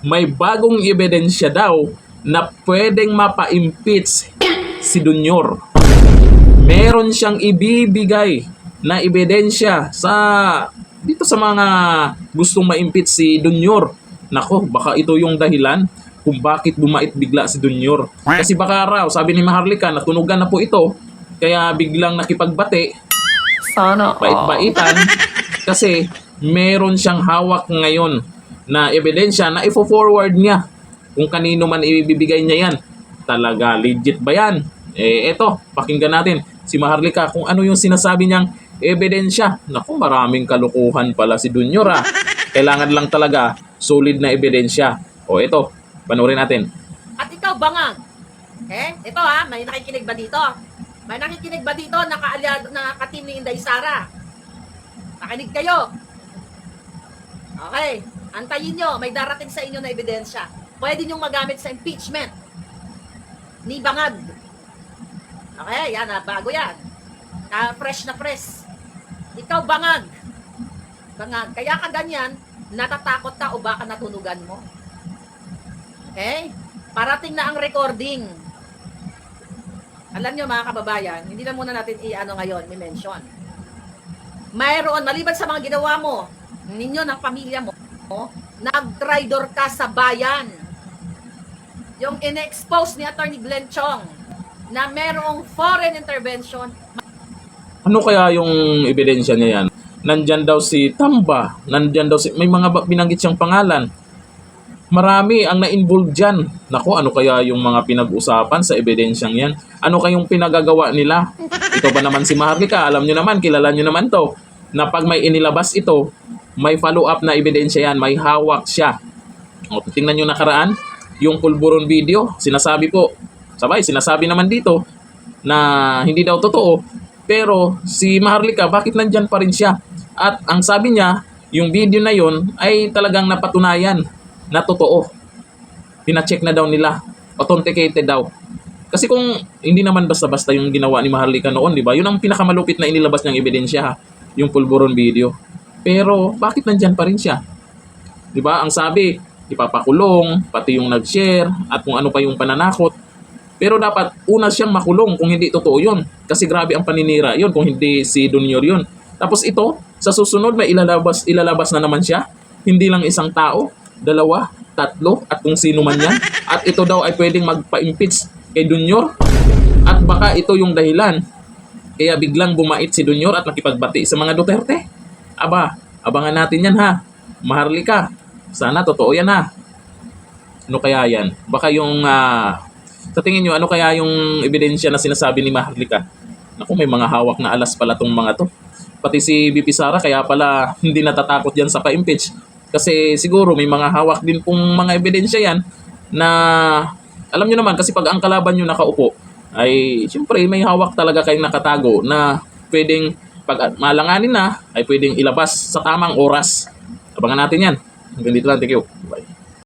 may bagong ebidensya daw na pwedeng mapa-impeach si Junior. Meron siyang ibibigay na ebidensya dito sa mga gustong ma-impeach si Junior. Nako, baka ito yung dahilan kung bakit bumait bigla si Junior. Kasi baka raw, sabi ni Maharlika, natunugan na po ito, kaya biglang nakipagbati, Sana bait-baitan, kasi meron siyang hawak ngayon na ebidensya na ifo-forward niya kung kanino man ibibigay niya yan. Talaga, legit ba yan? Eto, pakinggan natin si Maharlika kung ano yung sinasabi niyang ebidensya. Naku, maraming kalukuhan pala si Junior ah. Kailangan lang talaga solid na ebidensya. O eto, panoorin natin. At ikaw, Bangag. Ito ha, may nakikinig ba dito? May nakikinig ba dito naka-team ni Inday Sara? Nakinig kayo. Okay, antayin nyo, may darating sa inyo na ebidensya. Pwede nyong magamit sa impeachment ni Bangag. Okay, yan ha, bago yan. Fresh na fresh. Ikaw, Bangag. Bangag, kaya ka ganyan, natatakot ka o baka natunugan mo? Okay? Parating na ang recording. Alam nyo mga kababayan, hindi na muna natin ngayon, i-mention. Mayroon, maliban sa mga ginawa mo, ninyo ng pamilya mo, nag-traidor ka sa bayan. Yung in-expose ni Attorney Glenn Chong na merong foreign intervention. Ano kaya yung ebidensya niya yan? Nandyan daw si Tamba, nandyan daw may mga binanggit siyang pangalan. Marami ang na-involve dyan. Naku, ano kaya yung mga pinag-usapan sa ebidensyang yan? Ano kayong pinagagawa nila? Ito ba naman si Maharlika? Alam nyo naman, kilala nyo naman to, na pag may inilabas ito, may follow-up na ebidensya yan, may hawak siya. O, tingnan nyo nakaraan, yung pulburon video, sinasabi po, sinasabi naman dito na hindi daw totoo, pero si Maharlika, bakit nandyan pa rin siya? At ang sabi niya, yung video na yon ay talagang napatunayan na totoo. Pina-check na daw nila. Authenticated daw. Kasi kung hindi naman basta-basta yung ginawa ni Maharlika noon, di ba? Yun ang pinakamalupit na inilabas niyang ebidensya, ha? Yung pulburon video. Pero bakit nandyan pa rin siya? Di ba? Ang sabi, ipapakulong, pati yung nag-share, at kung ano pa yung pananakot. Pero dapat una siyang makulong kung hindi totoo yun. Kasi grabe ang paninira yun kung hindi si Junior yun. Tapos ito, sa susunod may ilalabas na naman siya. Hindi lang isang tao, 2, 3, at kung sino man yan. At ito daw ay pwedeng magpa-impeach kay Junior. At baka ito yung dahilan kaya biglang bumait si Junior at nakipagbati sa mga Duterte. Aba, abangan natin yan ha. Maharlika, sana totoo yan ha. Ano kaya yan? Baka yung sa tingin nyo, ano kaya yung ebidensya na sinasabi ni Maharlika? Naku, may mga hawak na alas pala tong mga to. Pati si BP Sara, kaya pala hindi natatakot yan sa pa-impeach. Kasi siguro may mga hawak din pong mga ebidensya yan na, alam nyo naman, kasi pag ang kalaban nyo nakaupo, ay siyempre may hawak talaga kayong nakatago na pwedeng, pag malanganin na, ay pwedeng ilabas sa tamang oras. Abangan natin yan. Hanggang dito lang, thank you. Bye.